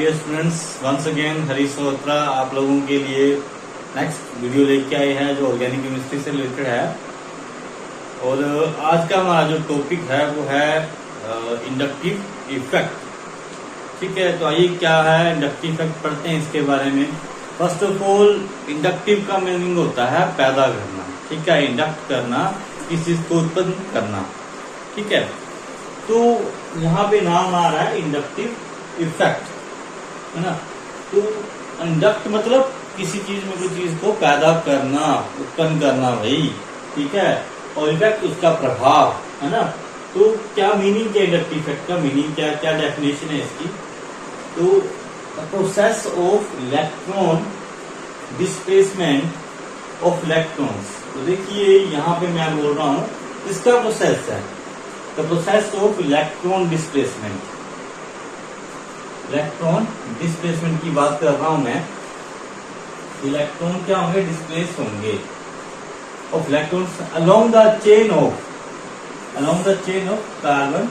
Dear students, once again Harish Malhotra आप लोगों के लिए नेक्स्ट वीडियो लेके आए हैं जो ऑर्गेनिक केमिस्ट्री से रिलेटेड है। और आज का हमारा जो टॉपिक है वो है इंडक्टिव इफेक्ट। ठीक है, तो आइए क्या है इंडक्टिव इफेक्ट पढ़ते हैं इसके बारे में। फर्स्ट ऑफ ऑल, इंडक्टिव का मीनिंग होता है पैदा करना। ठीक है, इंडक्ट करना, किसी चीज को उत्पन्न करना। ठीक है, तो यहाँ पे नाम आ रहा है इंडक्टिव इफेक्ट, है ना। तो इंडक्ट मतलब किसी चीज में कोई चीज को पैदा करना, उत्पन्न करना भाई। ठीक है, और इफेक्ट उसका प्रभाव, है ना। तो क्या मीनिंग क्या इंडक्टिव इफेक्ट का मीनिंग क्या, क्या डेफिनेशन है इसकी। तो process of electron displacement of electrons. तो देखिए यहाँ पे मैं बोल रहा हूँ इसका प्रोसेस है the process of electron displacement. Electron displacement की बात कर रहा हूं मैं। इलेक्ट्रॉन क्या होंगे, डिस्प्लेस होंगे of electrons along the chain of carbon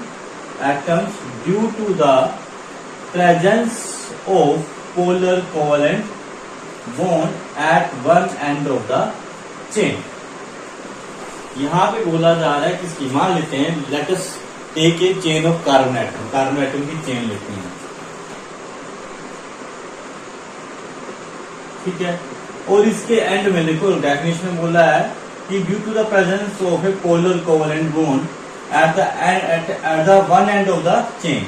atoms due to the presence of polar covalent bond at one end of the chain. यहां पे बोला जा रहा है कि मान लेते हैं, let us take a chain of carbon atom की चेन लेते हैं। ठीक है, और इसके एंड में देखो डेफिनेशन में बोला है कि due to the presence of a polar covalent bond at the one end of the chain.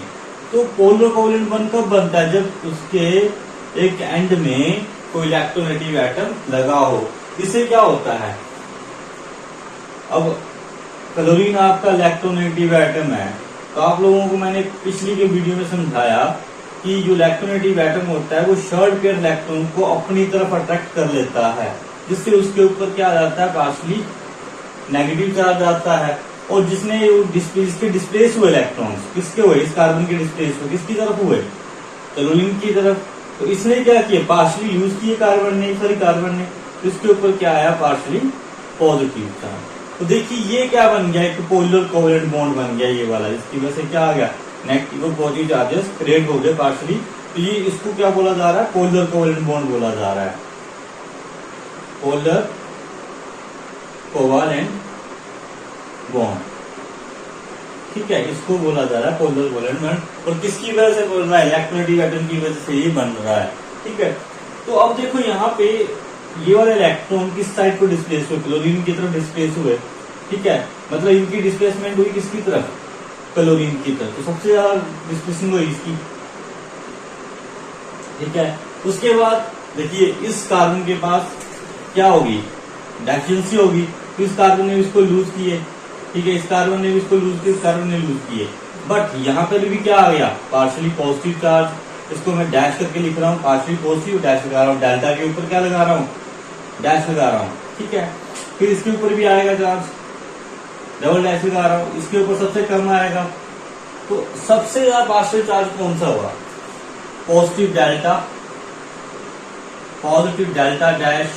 तो पोलर कोवेलेंट बॉन्ड कब बनता है, जब उसके एक एंड में कोई इलेक्ट्रोनेगेटिव एटम लगा हो। इससे क्या होता है, अब क्लोरीन आपका इलेक्ट्रोनेगेटिव एटम है, तो आप लोगों को मैंने पिछली के वीडियो में समझाया कि जो इलेक्ट्रोनेगेटिव एटम होता है वो शॉर्ट पेयर इलेक्ट्रॉन को अपनी तरफ अट्रैक्ट कर लेता है, जिससे उसके ऊपर क्या आ जाता है, पार्शली नेगेटिव चार्ज आता है। और जिसके डिस्प्लेस हुए इलेक्ट्रॉन्स किसके हुए, इस कार्बन के डिस्प्लेस हुए किसकी तरफ हुए, क्लोरीन की तरफ। तो इसने क्या किया, पार्शली यूज किए कार्बन ने, तो इसके ऊपर क्या आया, पार्शली पॉजिटिव चार्ज। तो देखिए ये क्या बन गया, एक पोलर कोवेलेंट बॉन्ड बन गया ये वाला। इसकी वजह से क्या आ गया, नेगेटिव और पॉजिटिव चार्जेस क्रिएट हो गए पार्शली। तो ये इसको क्या बोला जा रहा है, पोलर कोवेलेंट बॉन्ड बोला जा रहा है, पोलर कोवेलेंट बॉन्ड। ठीक है, इसको बोला जा रहा है पोलर कोवेलेंट बॉन्ड। और किसकी वजह से बोल रहा है, इलेक्ट्रोनेगेटिव एटम की वजह से ये बन रहा है। ठीक है, तो अब देखो यहाँ पे ये वाले इलेक्ट्रॉन किस साइड को डिस्प्लेस हुए, क्लोरीन की तरफ डिस्प्लेस हुए। ठीक है, मतलब इनकी डिस्प्लेसमेंट हुई किसकी तरफ, क्लोरीन की तरफ। तो सबसे ज्यादा डिस्प्लेसिंग हुई इसकी। ठीक है, उसके बाद देखिए इस कार्बन के पास क्या होगी, डेफिशिएंसी होगी। तो इस कार्बन ने इसको लूज किए। ठीक है, इस कार्बन ने इसको लूज किया, इस कार्बन ने लूज किए। बट यहाँ पर भी क्या आ गया, पार्शली पॉजिटिव चार्ज। इसको मैं डैश करके लिख रहा हूँ, पार्शली पॉजिटिव डैश लगा रहा हूँ, डेल्टा के ऊपर क्या लगा रहा हूँ, डैश लगा रहा हूँ। ठीक है, फिर इसके ऊपर भी आएगा चार्ज, डबल डैश लगा रहा हूँ, इसके ऊपर सबसे कम आएगा। तो सबसे ज्यादा पार्शियल चार्ज कौन सा होगा, positive delta dash,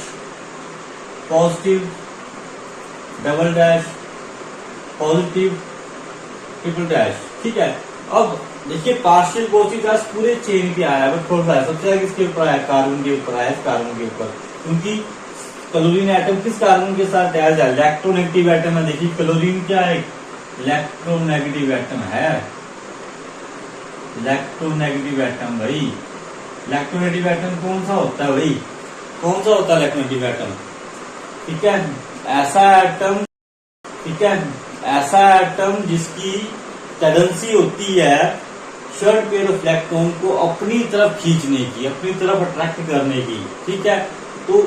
positive double dash, positive triple dash. ठीक है, अब देखिए पार्शियल पॉजिटिव चार्ज पूरे चेन पे आया है, बट थोड़ा सा सबसे ज्यादा किसके ऊपर आया, कार्बन के ऊपर आया, इस कार्बन के ऊपर। क्योंकि क्लोरीन एटम किस कार्बन के साथ अटैच है, इलेक्ट्रोनेगेटिव एटम है। देखिए क्लोरीन क्या है, इलेक्ट्रोनेगेटिव एटम है, इलेक्ट्रोनेगेटिव एटम भाई। इलेक्ट्रोनेगेटिव एटम कौन सा होता है भाई, कौन सा होता है इलेक्ट्रोनेगेटिव एटम। ठीक है, ऐसा एटम, ठीक है, ऐसा एटम जिसकी टेंडेंसी होती है शॉर्ट पेयर ऑफ इलेक्ट्रॉन को अपनी तरफ खींचने की, अपनी तरफ अट्रैक्ट करने की। ठीक है, तो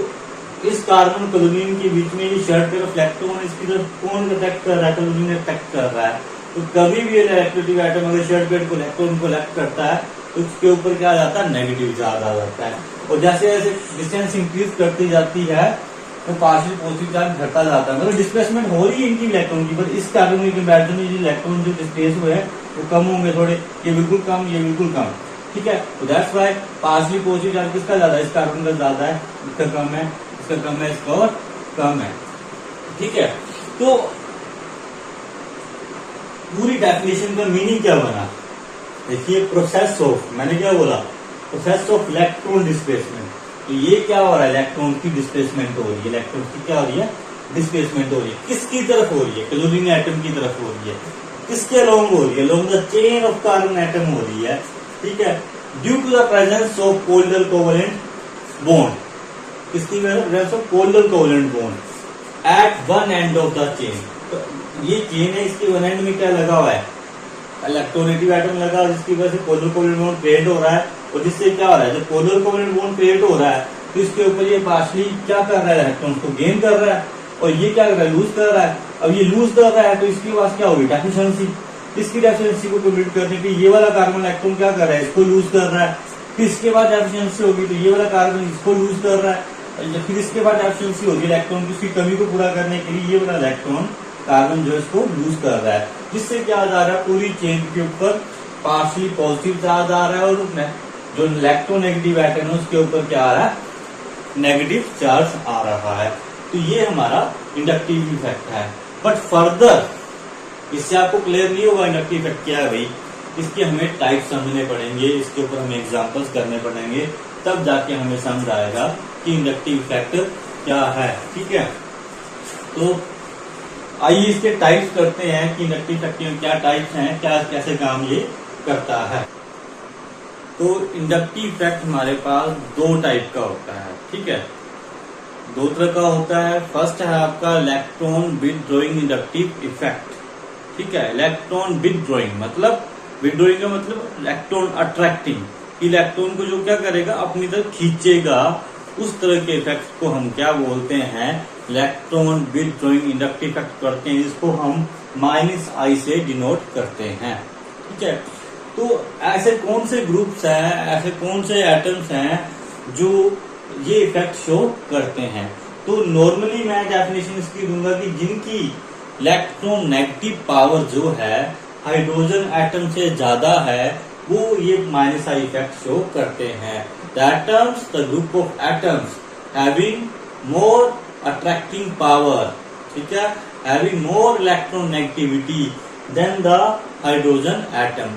इस कार्बन क्लोरीन के बीच में ये शॉर्ट पेयर ऑफ इलेक्ट्रॉन, इसकी तरफ कौन अट्रैक्ट कर रहा है, क्लोरीन अट्रैक्ट कर रहा है। तो कभी भी इलेक्ट्रोनेगेटिव एटम अगर शॉर्ट पेयर को इलेक्ट्रॉन को इलेक्ट करता है तो उसके ऊपर क्या आ जाता है, नेगेटिव चार्ज आ जाता है। और जैसे जैसे डिस्टेंस इंक्रीज करती जाती है तो पार्शियल पॉजिटिव चार्ज घटता जाता है। मतलब डिस्प्लेसमेंट हो रही है इनकी इलेक्ट्रॉन की, पर इस कार्बन के कंपैरिजन में इलेक्ट्रॉन जो डिस्प्लेस हुए हैं वो कम होंगे थोड़े, ये बिल्कुल कम, ये बिल्कुल कम। ठीक है, तो that's why partial positive charge किसका ज्यादा है, इस कार्बन का ज्यादा है, इसका कम है, इसका कम है, इसका और कम है। ठीक है, तो पूरी डेफिनेशन का मीनिंग क्या बना, देखिए प्रोसेस ऑफ, मैंने क्या बोला, प्रोसेस ऑफ इलेक्ट्रॉन डिस्प्लेसमेंट। तो ये क्या हो रहा है, इलेक्ट्रॉन की डिस्प्लेसमेंट हो रही है, इलेक्ट्रॉन की क्या हो रही है, डिस्प्लेसमेंट हो रही है। किसकी तरफ हो रही है, क्लोरीन एटम की तरफ हो रही है। किसके अलोंग हो रही है, along the chain of carbon atom हो रही है, ठीक है, due to the presence of polar covalent bond. किसकी presence of polar covalent bond at one end of the chain. तो ये चेन है, इसके वन एंड में क्या लगा हुआ है, इलेक्ट्रोनेगेटिव एटम लगा हुआ है, जिसकी वजह से पोलर कोवेलेंट बॉन्ड क्रिएट हो रहा है। और जिससे क्या हो रहा है, जब पोलर कोवेलेंट बॉन्ड क्रिएट हो रहा है तो इसके ऊपर ये पार्शली क्या कर रहा है, इलेक्ट्रॉन को गेन कर रहा है, और ये क्या कर रहा है, लूज कर रहा है। अब ये लूज कर रहा है तो इसके पास क्या होगी, डेफिशिएंसी। इसकी डेफिशिएंसी को कंप्लीट करने के ये वाला कार्बन इलेक्ट्रॉन क्या कर रहा है, इसको लूज कर रहा है। फिर इसके बाद डेफिशिएंसी होगी तो ये वाला कार्बन इसको लूज कर रहा है। फिर इसके बाद डेफिशिएंसी होगी इलेक्ट्रॉन की, उसकी कमी को पूरा करने के लिए ये वाला इलेक्ट्रॉन कार्बन जो इसको लूज कर रहा है, जिससे क्या आ रहा है, पूरी चेन के ऊपर पार्शली पॉजिटिव चार्ज आ रहा है, और जो इलेक्ट्रोनेगेटिव एटम है उसके ऊपर क्या आ रहा है, नेगेटिव चार्ज आ रहा है। तो ये हमारा इंडक्टिव इफेक्ट है। बट फर्दर इससे आपको क्लियर नहीं होगा इंडक्टिव इफेक्ट क्या है भाई, इसके हमें टाइप समझने पड़ेंगे, इसके ऊपर हमें एग्जांपल्स करने पड़ेंगे, तब जाके हमें समझ आएगा कि इंडक्टिव इफेक्ट क्या है, ठीक है। तो आइए इसके टाइप्स करते हैं कि इंडक्टिव इफेक्ट में क्या टाइप्स हैं, क्या कैसे काम ये करता है। तो इंडक्टिव इफेक्ट हमारे पास दो टाइप का होता है, ठीक है, दो तरह का होता है। फर्स्ट है आपका इलेक्ट्रॉन विथड्रॉइंग इंडक्टिव इफेक्ट, ठीक है। इलेक्ट्रॉन विथड्रॉइंग मतलब, विथड्रॉइंग का मतलब इलेक्ट्रॉन अट्रैक्टिंग, इलेक्ट्रॉन को जो क्या करेगा, अपनी तरफ खींचेगा, उस तरह के इफेक्ट को हम क्या बोलते हैं, इलेक्ट्रॉन विथड्रॉइंग इंडक्टिव इफेक्ट करते हैं, जिसको हम -I से डिनोट करते हैं, ठीक है। तो ऐसे कौन से ग्रुप्स हैं, ऐसे कौन से एटम्स हैं जो ये इफेक्ट शो करते हैं। तो नॉर्मली मैं डेफिनेशन इसकी दूंगा कि जिनकी इलेक्ट्रोनेगेटिव पावर जो है हाइड्रोजन एटम से ज्यादा है, वो ये -I इफेक्ट शो करते हैं। The atoms, the group of atoms having more attracting power, ठीक है, having more electronegativity than the hydrogen atom.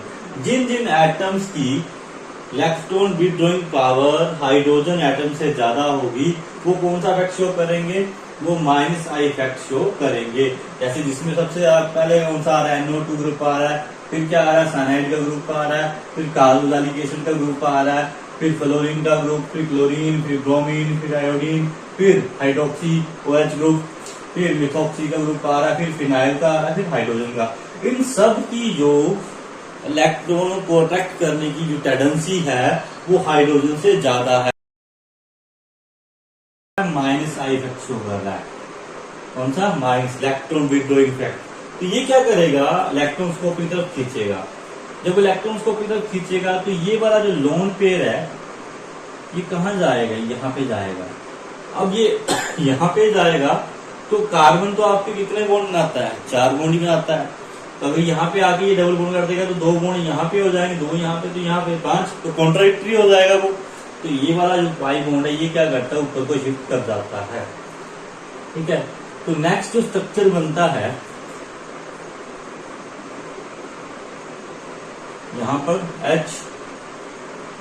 जिन जिन एटम्स की electron withdrawing power hydrogen atom से ज्यादा होगी, वो कौन सा इफेक्ट शो करेंगे, वो -I इफेक्ट शो करेंगे। जैसे जिसमें सबसे पहले कौन सा आ रहा है, NO2 ग्रुप आ रहा है, फिर क्या आ रहा है, साइनाइड का ग्रुप आ रहा है, फिर कार्बोक्सिलिक एसिड का ग्रुप आ रहा है, फिर फ्लोरीन का ग्रुप, फिर क्लोरीन, फिर ब्रोमीन, फिर आयोडीन, फिर हाइड्रोक्सी OH ग्रुप, फिर मिथॉक्सी का ग्रुप आ रहा है, फिर फिनाइल का आ रहा है, फिर हाइड्रोजन का। इन सब की जो इलेक्ट्रॉनों को अट्रैक्ट करने की जो टेंडेंसी है वो हाइड्रोजन से ज्यादा है, -I इफेक्ट शो कर रहा है। कौन सा, माइनस इलेक्ट्रॉन विथड्रॉइंग इफेक्ट। तो ये क्या करेगा, इलेक्ट्रॉन्स को अपनी तरफ खींचेगा। जब इलेक्ट्रॉन्स को अपनी तरफ खींचेगा तो ये वाला जो लोन पेयर है ये कहाँ जाएगा, यहाँ पे जाएगा। अब ये यहाँ पे जाएगा तो कार्बन तो आपके कितने बॉन्ड बनाता है, 4 बॉन्ड ही बनाता है। तो अगर यहाँ पे आके ये डबल बॉन्ड कर देगा तो 2 बॉन्ड यहाँ पे हो जाएंगे, 2 यहाँ पे, तो यहाँ पे 5, तो कॉन्ट्राडिक्टरी हो जाएगा वो। तो ये वाला जो पाई बॉन्ड है ये क्या करता है, ऊपर को शिफ्ट कर जाता है, ठीक है। तो नेक्स्ट जो स्ट्रक्चर बनता है, यहाँ पर H,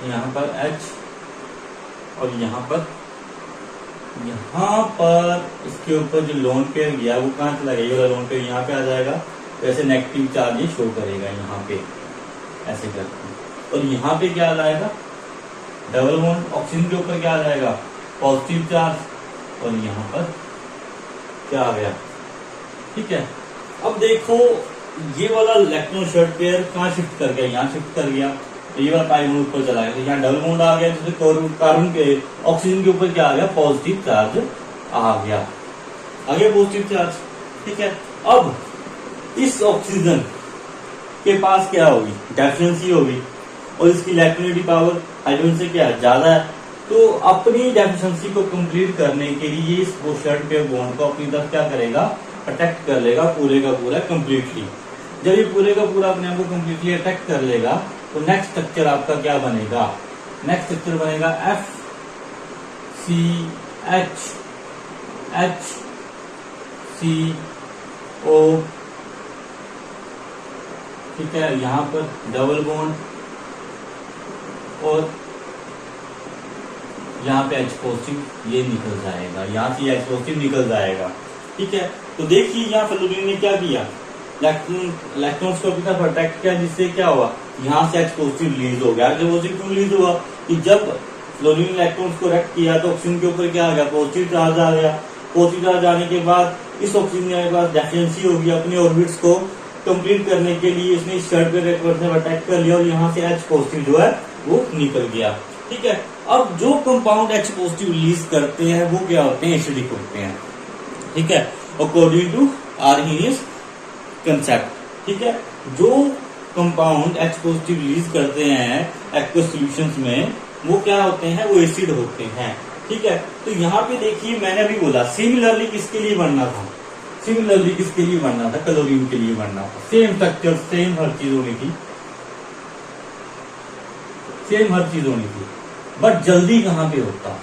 यहाँ पर H, और यहाँ पर इसके ऊपर जो लोन पेयर गया वो कहाँ चला गया, ये वाला लोन पेयर यहाँ पे आ जाएगा, तो ऐसे नेगेटिव चार्ज ये शो करेगा यहाँ पे, ऐसे करके। और यहाँ पे क्या आ जाएगा, डबल बॉन्ड ऑक्सीजन के ऊपर क्या आ जाएगा, पॉजिटिव चार्ज, और यहाँ पर क्या आ गया, ठीक है। अब देखो ये वाला इलेक्ट्रॉन शर्ट पेयर कहाँ शिफ्ट कर गया, यहाँ शिफ्ट कर गया, तो ये वाला पाई बॉन्ड ऊपर चला गया, तो यहाँ डबल बॉन्ड आ गया, जैसे कार्बन के ऑक्सीजन के ऊपर क्या आ गया, पॉजिटिव चार्ज आ गया पॉजिटिव चार्ज, ठीक है। अब इस ऑक्सीजन के पास क्या होगी, डेफिशिएंसी होगी, और इसकी इलेक्ट्रोनेगेटिव पावर हाइड्रोजन से क्या ज्यादा है। तो अपनी डेफिशिएंसी को कंप्लीट करने के लिए इस शर्ट पेयर बॉन्ड को अपनी तरफ क्या करेगा, अटैक कर लेगा पूरे का पूरा कंप्लीटली। जब ये पूरे का पूरा अपने आप को कंप्लीटली अटैक कर लेगा तो नेक्स्ट स्ट्रक्चर आपका क्या बनेगा, नेक्स्ट स्ट्रक्चर बनेगा FCHHCO, ठीक है। यहाँ पर डबल बॉन्ड और यहाँ पे H पॉजिटिव ये निकल जाएगा, यहाँ से H पॉजिटिव निकल जाएगा। ठीक है, तो देखिए यहाँ फ्लोरीन ने क्या किया, इलेक्ट्रॉन्स को अपनी तरफ अट्रैक्ट किया, जिससे क्या हुआ, यहाँ से H पॉजिटिव रिलीज हो गया। H पॉजिटिव क्यों रिलीज हुआ कि जब फ्लोरीन इलेक्ट्रॉन्स को रख किया तो ऑक्सीजन के ऊपर क्या आ गया, पॉजिटिव चार्ज आ गया। पॉजिटिव चार्ज आने के बाद इस ऑक्सीजन के पास डेफिशिएंसी होगी, अपने ऑर्बिट्स को कंप्लीट करने के लिए इसने शर्ट पे अटैक कर लिया और यहाँ से H पॉजिटिव जो है वो निकल गया। ठीक है, अब जो कंपाउंड H पॉजिटिव रिलीज करते हैं वो क्या होते हैं, एसिडिक होते हैं। ठीक है, अकॉर्डिंग टू आर्हेनियस कंसेप्ट। ठीक है, जो कंपाउंड H पॉजिटिव रिलीज करते हैं एक्वस सॉल्यूशंस में वो क्या होते हैं, वो एसिड होते हैं। ठीक है, तो यहाँ पे देखिए मैंने अभी बोला सिमिलरली किसके लिए बनना था, सिमिलरली किसके लिए बनना था, क्लोरीन के लिए बनना था। सेम स्ट्रक्चर, सेम हर चीज होनी थी, सेम हर चीज होनी थी, बट जल्दी कहाँ पे होता,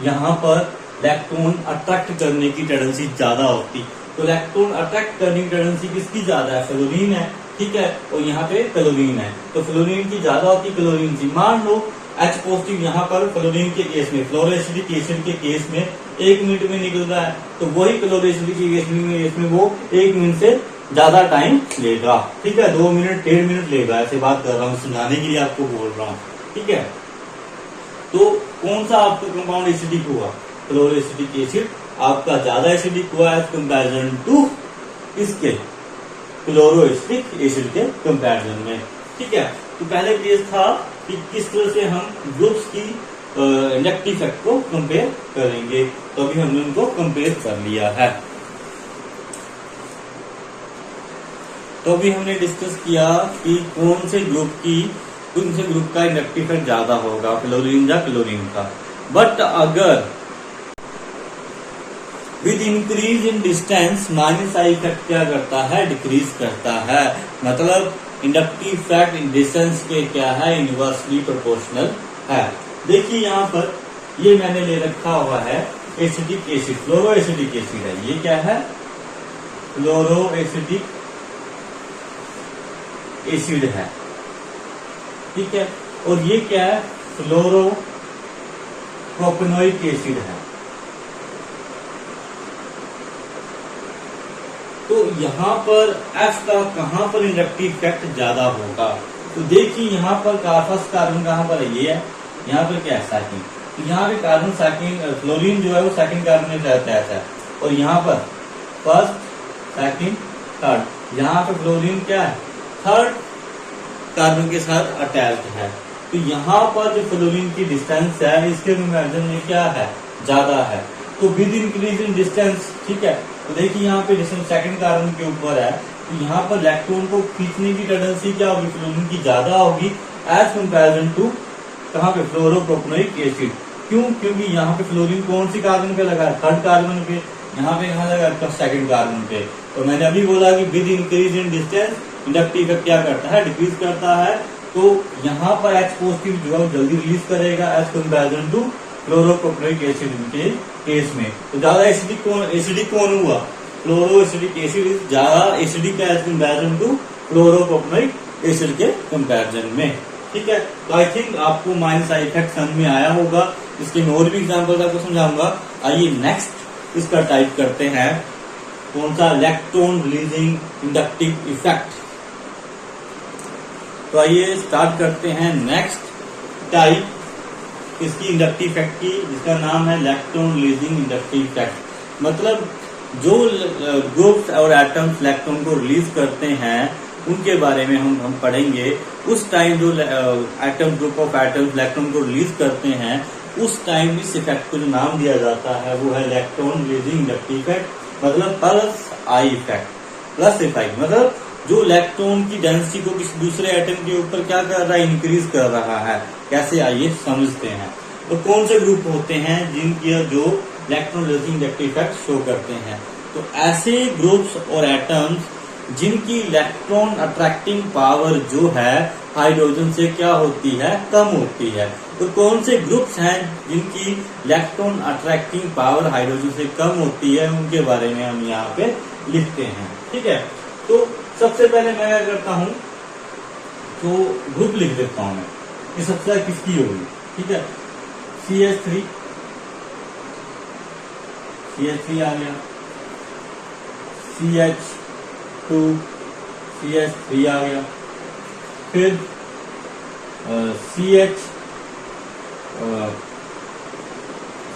यहाँ पर इलेक्ट्रॉन अट्रैक्ट करने की टेंडेंसी ज्यादा होती। तो इलेक्ट्रॉन अट्रैक्ट करने की टेंडेंसी किसकी ज्यादा है, फ्लोरीन है। ठीक है, और यहाँ पे क्लोरीन है, तो फ्लोरीन की ज्यादा होती क्लोरीन की। मान लो H पॉजिटिव यहाँ पर फ्लोरीन के केस में, फ्लोरोएसिडिक एसिड के केस में 1 मिनट में निकल रहा है, तो वही क्लोरोएसिडिक एसिड में वो 1 मिनट से ज्यादा टाइम लेगा। ठीक है, 2 मिनट 1.5 मिनट लेगा, ऐसे बात कर रहा हूँ, समझाने के लिए आपको बोल रहा हूँ। ठीक है, तो कौन सा आपका कंपाउंड एसिडिक हुआ, फ्लोरोएसिडिक एसिड आपका ज्यादा एसिडिक हुआ एज कंपैरिजन टू इसके क्लोरोएसिडिक एसिड के कंपैरिजन में। ठीक है, तो पहले केस था कि किस तरह से हम ग्रुप्स की इंडक्टिव इफेक्ट को कंपेयर करेंगे, तो अभी हमने उनको कंपेयर कर लिया है। तो अभी हमने डिस्कस किया कि कौन से ग्रुप का इंडक्टिव इफेक्ट ज्यादा होगा, फ्लोरीन या क्लोरीन का। बट अगर with increase in distance minus I effect क्या करता है, डिक्रीज करता है। मतलब इंडक्टिव इफेक्ट इन डिस्टेंस के क्या है, इनवर्सली प्रोपोर्शनल है। देखिए यहाँ पर ये मैंने ले रखा हुआ है एसिडिक एसिड, फ्लोरोएसिडिक एसिड है, ये क्या है, फ्लोरोएसिडिक एसिड है। ठीक है, और ये क्या है, फ्लोरोप्रोपेनोइक एसिड है। तो यहाँ पर F का कहाँ पर इंडक्टिव इफेक्ट ज्यादा होगा, तो देखिए यहाँ पर फर्स्ट कार्बन कहाँ पर है, ये है, यहाँ पर क्या है, सेकंड। तो यहाँ पे कार्बन सेकंड, फ्लोरीन जो है वो सेकंड कार्बन में अटैच है, और यहाँ पर फर्स्ट सेकंड थर्ड, यहाँ पे फ्लोरीन क्या है, थर्ड कार्बन के साथ अटैच्ड है। तो यहाँ पर जो फ्लोरीन की डिस्टेंस है इसके कंपैरिजन में क्या है, ज्यादा है। तो विद इंक्रीज इन डिस्टेंस, ठीक है, तो देखिए यहाँ पे डिस्टेंस सेकंड कार्बन के ऊपर है, तो यहाँ पर इलेक्ट्रॉन को खींचने की टेंडेंसी क्या होगी, फ्लोरीन की ज्यादा होगी एज कंपैरिजन टू कहाँ पे, फ्लोरोप्रोपेनोइक एसिड। क्यों, क्योंकि यहाँ पे फ्लोरीन कौन सी कार्बन पे लगा है, थर्ड कार्बन पे, यहाँ पे कहाँ लगा है, सेकंड कार्बन पे। तो मैंने अभी बोला कि with increase in distance inductive effect क्या करता है, डिक्रीज करता है। तो यहाँ पर H पॉजिटिव जो है जल्दी रिलीज करेगा as comparison to fluoropropanoic acid के केस में। तो ज्यादा एसिडिक कौन हुआ, फ्लोरोएसिडिक एसिड ज्यादा acidic as comparison to fluoropropanoic acid के कंपैरिजन में। ठीक है, तो आई थिंक आपको माइनस आई इफेक्ट समझ में आया होगा। इसके मैं और भी एग्जाम्पल आपको समझाऊंगा। आइए नेक्स्ट इसका टाइप करते हैं, कौन सा, इलेक्ट्रॉन रिलीजिंग इंडक्टिव इफेक्ट। तो आइए स्टार्ट करते हैं नेक्स्ट टाइप इसकी इंडक्टिव इफेक्ट की, जिसका नाम है इलेक्ट्रॉन रिलीजिंग इंडक्टिव इफेक्ट। मतलब जो ग्रुप्स और एटम्स इलेक्ट्रॉन को रिलीज करते हैं उनके बारे में हम पढ़ेंगे। उस टाइम जो atom, group of atoms electron को रिलीज करते हैं, उस टाइम इस इफेक्ट को जो नाम दिया जाता है वो है इलेक्ट्रॉन रिलीजिंग इंडक्टिव इफेक्ट, मतलब plus I effect. Plus effect मतलब जो इलेक्ट्रॉन की डेंसिटी को किसी दूसरे एटम के ऊपर क्या कर रहा है, इंक्रीज कर रहा है। कैसे, आइए समझते हैं। तो कौन से ग्रुप होते हैं जिनकी जो electron releasing inductive effect show करते हैं, तो ऐसे ग्रुप्स और एटम्स जिनकी इलेक्ट्रॉन अट्रैक्टिंग पावर जो है हाइड्रोजन से क्या होती है, कम होती है। तो कौन से ग्रुप्स हैं जिनकी इलेक्ट्रॉन अट्रैक्टिंग पावर हाइड्रोजन से कम होती है, उनके बारे में हम यहाँ पे लिखते हैं। ठीक है, तो सबसे पहले मैं क्या करता हूँ, तो ग्रुप लिख देता हूँ मैं कि सबसे किसकी होगी। ठीक है, CH3 आ गया, CH2 CH3 आ गया, फिर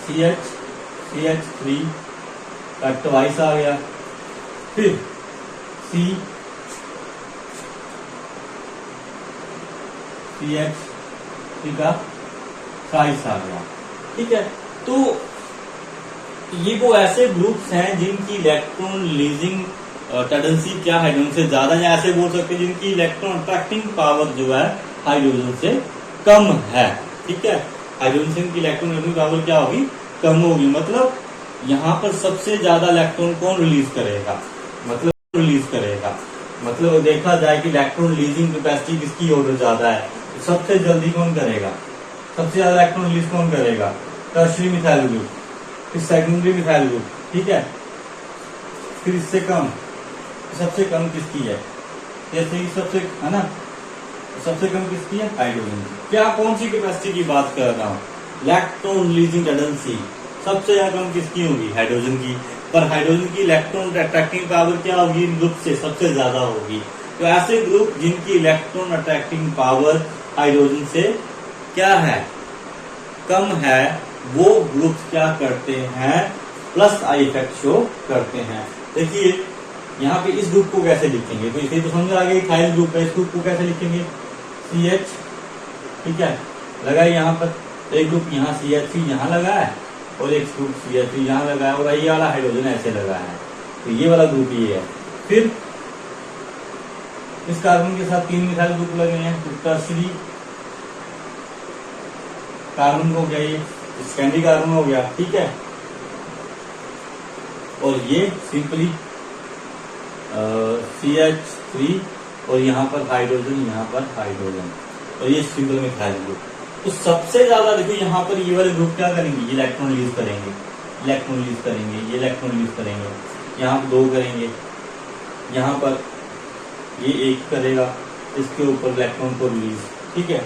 CH3 का ट्वाइस आ गया, फिर CH3 का ट्वाइस आ गया। ठीक है, तो ये वो ऐसे ग्रुप्स हैं जिनकी इलेक्ट्रॉन रिलीजिंग टेंडेंसी क्या हाइड्रोजन से ज्यादा, या ऐसे बोल सकते हैं जिनकी इलेक्ट्रॉन अट्रैक्टिंग पावर जो है हाइड्रोजन से कम है। ठीक है, हाइड्रोजन से इनकी इलेक्ट्रॉन रिलीजिंग पावर क्या होगी, कम होगी। मतलब यहाँ पर सबसे ज्यादा इलेक्ट्रॉन कौन रिलीज करेगा, मतलब देखा जाए कि इलेक्ट्रॉन रिलीजिंग कैपेसिटी किसकी ऑर्डर ज्यादा है, तो सबसे जल्दी कौन करेगा, सबसे ज्यादा इलेक्ट्रॉन रिलीज कौन करेगा, टर्शियरी मिथाइल ग्रुप, फिर सेकेंडरी मिथाइल ग्रुप। ठीक है, फिर इससे कम, सबसे कम किसकी है, जैसे कि सबसे है ना, सबसे कम किसकी है, हाइड्रोजन की। क्या कौन सी कैपेसिटी की बात कर रहा हूँ, इलेक्ट्रॉन रिलीजिंग टेंडेंसी सबसे ज्यादा कम किसकी होगी, हाइड्रोजन की। पर हाइड्रोजन की इलेक्ट्रॉन अट्रैक्टिंग पावर क्या होगी, इन ग्रुप से सबसे ज्यादा होगी। तो ऐसे ग्रुप जिनकी इलेक्ट्रॉन अट्रैक्टिंग पावर हाइड्रोजन से क्या है, कम है, वो ग्रुप क्या करते हैं, प्लस आई इफेक्ट शो करते हैं। देखिए यहाँ पे इस ग्रुप को कैसे लिखेंगे, तो इसे तो समझ आ गया इथाइल ग्रुप है, इस ग्रुप को कैसे लिखेंगे, CH। ठीक है, लगा है यहाँ पर एक ग्रुप, यहाँ CH3 यहाँ लगा है, और एक ग्रुप CH3 यहाँ लगा है, और ये वाला हाइड्रोजन ऐसे लगा है, तो ये वाला ग्रुप ये है। फिर इस कार्बन के साथ 3 मिथाइल ग्रुप लगे हैं, तो टर्शियरी कार्बन हो गया, ये सेकेंडरी कार्बन हो गया। ठीक है, और ये सिंपली CH3, और यहाँ पर हाइड्रोजन, यहाँ पर हाइड्रोजन, और ये सिंपल मिथाइल ग्रुप। तो सबसे ज्यादा देखो यहाँ पर ये वाले ग्रुप क्या करेंगे, ये इलेक्ट्रॉन रिलीज करेंगे, ये इलेक्ट्रॉन रिलीज करेंगे, यहाँ पर 2 करेंगे, यहाँ पर ये 1 करेगा, इसके ऊपर इलेक्ट्रॉन को रिलीज। ठीक है,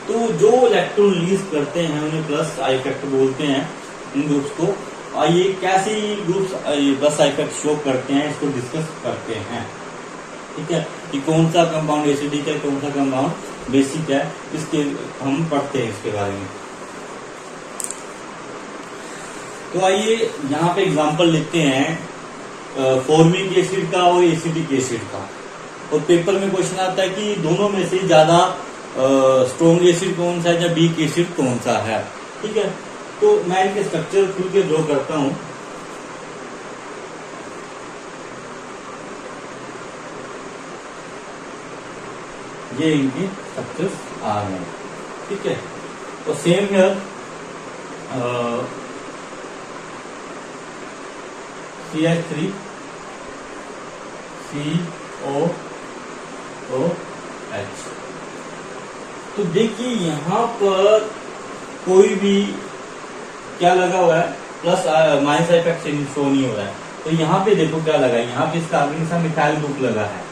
तो जो इलेक्ट्रॉन रिलीज करते हैं उन्हें प्लस आई इफेक्ट बोलते हैं, इन ग्रुप्स को। आइए कैसे groups plus I effect show करते हैं, इसको डिस्कस करते हैं। ठीक है, कि कौन सा कंपाउंड एसिडिक है, कौन सा कंपाउंड बेसिक है, इसके हम पढ़ते हैं इसके बारे में। तो आइए यहाँ पे एग्जांपल लिखते हैं फॉर्मिक एसिड का और एसिडिक एसिड का। और पेपर में क्वेश्चन आता है कि दोनों में से ज्यादा स्ट्रॉन्ग एसिड कौन सा है या वीक एसिड कौन सा है। ठीक है, तो मैं इनके स्ट्रक्चर खुल के ड्रॉ करता हूं। ये इनके स्ट्रक्चर्स आ गए। ठीक है, तो सेम हियर CH3 COOH। तो देखिए यहाँ पर कोई भी क्या लगा हुआ है, प्लस माइनस इफेक्ट शो नहीं हो रहा है। तो यहाँ पे देखो क्या लगा है, यहाँ पे इस कार्बन के साथ मिथाइल ग्रुप लगा है,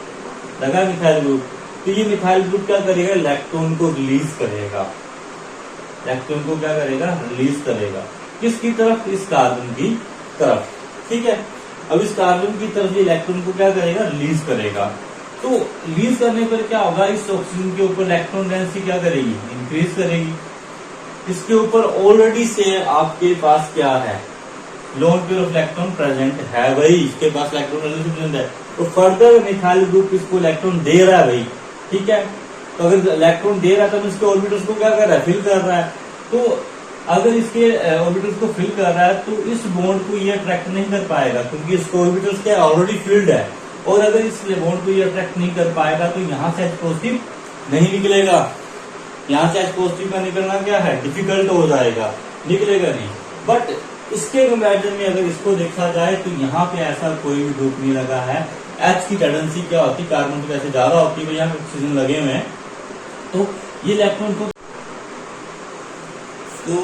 मिथाइल ग्रुप। तो ये मिथाइल ग्रुप क्या करेगा, इलेक्ट्रॉन को रिलीज करेगा, इलेक्ट्रॉन को क्या करेगा, रिलीज करेगा। किसकी तरफ, इस कार्बन की तरफ। ठीक है, अब इस कार्बन की तरफ इलेक्ट्रॉन को क्या करेगा, रिलीज करेगा। तो रिलीज करने पर क्या होगा, इस ऑक्सीजन के ऊपर इलेक्ट्रॉन डेंसिटी क्या करेगी, इंक्रीज करेगी। इसके ऊपर ऑलरेडी से आपके पास क्या है, lone pair of electron present है भाई, इसके पास इलेक्ट्रॉन प्रेजेंट है। तो फर्दर मिथाइल ग्रुप इसको इलेक्ट्रॉन दे रहा है भाई। ठीक है, तो अगर इलेक्ट्रॉन दे रहा है तो इसके ऑर्बिटल्स को क्या कर रहा है, फिल कर रहा है। तो अगर इसके ऑर्बिटल्स को फिल कर रहा है तो इस बॉन्ड को ये अट्रैक्ट नहीं कर पाएगा, क्योंकि इसके ऑर्बिटल्स क्या ऑलरेडी फिल्ड है। और अगर इस बॉन्ड को ये अट्रैक्ट नहीं कर पाएगा तो यहाँ से H पॉजिटिव नहीं निकलेगा, यहाँ से H पॉजिटिव का निकलना क्या है, डिफिकल्ट हो जाएगा, निकलेगा नहीं। बट इसके कंपैरिजन में अगर इसको देखा जाए तो यहाँ पे ऐसा कोई भी ग्रुप नहीं लगा है। H की टेंडेंसी क्या होती है, कार्बन की वैसे ज्यादा होती है, यहाँ पे ऑक्सीजन लगे हुए हैं, तो ये इलेक्ट्रॉन को तो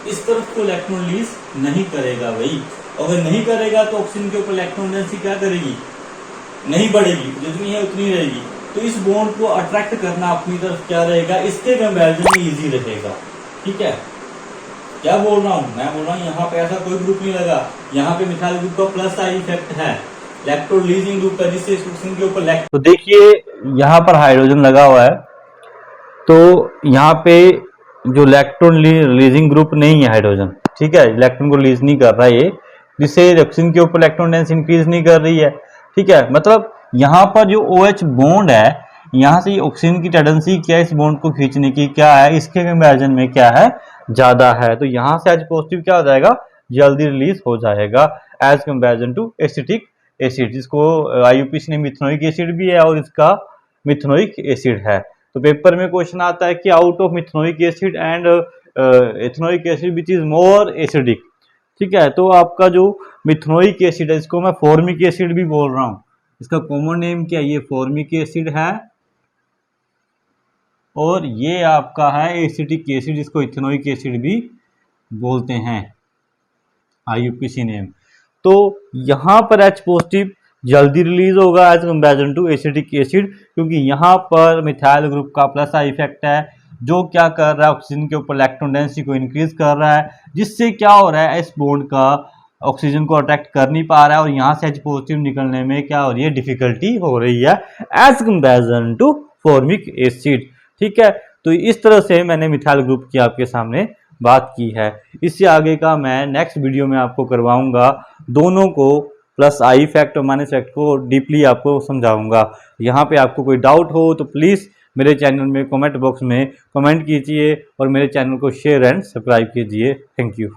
इस तरफ को इलेक्ट्रॉन रिलीज नहीं करेगा भाई। अगर नहीं करेगा तो ऑक्सीजन के ऊपर इलेक्ट्रॉन डेंसिटी क्या करेगी, नहीं बढ़ेगी, जितनी है उतनी रहेगी। तो इस बॉन्ड को अट्रैक्ट करना अपनी तरफ क्या रहेगा, इसके कंपैरिजन में इजी रहेगा। ठीक है, क्या बोल रहा हूँ मैं, बोल रहा हूँ यहाँ पे ऐसा कोई ग्रुप नहीं लगा, यहाँ पे मिथाइल ग्रुप का प्लस आई इफेक्ट है, इलेक्ट्रोलिजिंग ग्रुप का, जिससे ऑक्सीजन के ऊपर तो देखिए यहाँ पर हाइड्रोजन लगा हुआ है, तो यहाँ पे जो इलेक्ट्रॉन रिलीजिंग ग्रुप नहीं है हाइड्रोजन, ठीक है, इलेक्ट्रॉन को रिलीज नहीं कर रहा है ये, जिससे ऑक्सीजन के ऊपर इलेक्ट्रॉन डेंसिटी इंक्रीज नहीं कर रही है, ठीक है। मतलब यहाँ पर जो OH बॉन्ड है, यहाँ से ऑक्सीजन की टेंडेंसी क्या है इस बॉन्ड को खींचने की, क्या है इसके कंपैरिजन में क्या है, ज्यादा है, तो यहाँ से H पॉजिटिव क्या हो जाएगा, जल्दी रिलीज हो जाएगा as comparison to acetic acid, जिसको IUPAC ने मिथेनोइक एसिड भी है और इसका मिथेनोइक एसिड है। तो पेपर में क्वेश्चन आता है कि out of methanoic acid and ethanoic acid which is more acidic, ठीक है। तो आपका जो मिथेनोइक एसिड है, इसको मैं फॉर्मिक एसिड भी बोल रहा हूँ, इसका कॉमन नेम क्या है, ये फॉर्मिक एसिड है, और ये आपका है एसिटिक एसिड, जिसको इथेनोइक एसिड भी बोलते हैं, IUPAC नेम। तो यहाँ पर H पॉजिटिव जल्दी रिलीज होगा as comparison to acetic acid, क्योंकि यहाँ पर मिथाइल ग्रुप का प्लस आई इफेक्ट है, जो क्या कर रहा है ऑक्सीजन के ऊपर इलेक्ट्रॉन डेंसिटी को इंक्रीज कर रहा है, जिससे क्या हो रहा है इस बॉन्ड का ऑक्सीजन को अट्रैक्ट कर नहीं पा रहा है, और यहाँ से H पॉजिटिव निकलने में क्या हो रही है, डिफिकल्टी हो रही है as comparison to formic acid, ठीक है। तो इस तरह से मैंने मिथाइल ग्रुप की आपके सामने बात की है। इससे आगे का मैं नेक्स्ट वीडियो में आपको करवाऊंगा, दोनों को प्लस आई इफेक्ट और माइनस इफेक्ट को डीपली आपको समझाऊंगा। यहाँ पे आपको कोई डाउट हो तो प्लीज़ मेरे चैनल में कमेंट बॉक्स में कमेंट कीजिए और मेरे चैनल को शेयर एंड सब्सक्राइब कीजिए। Thank you.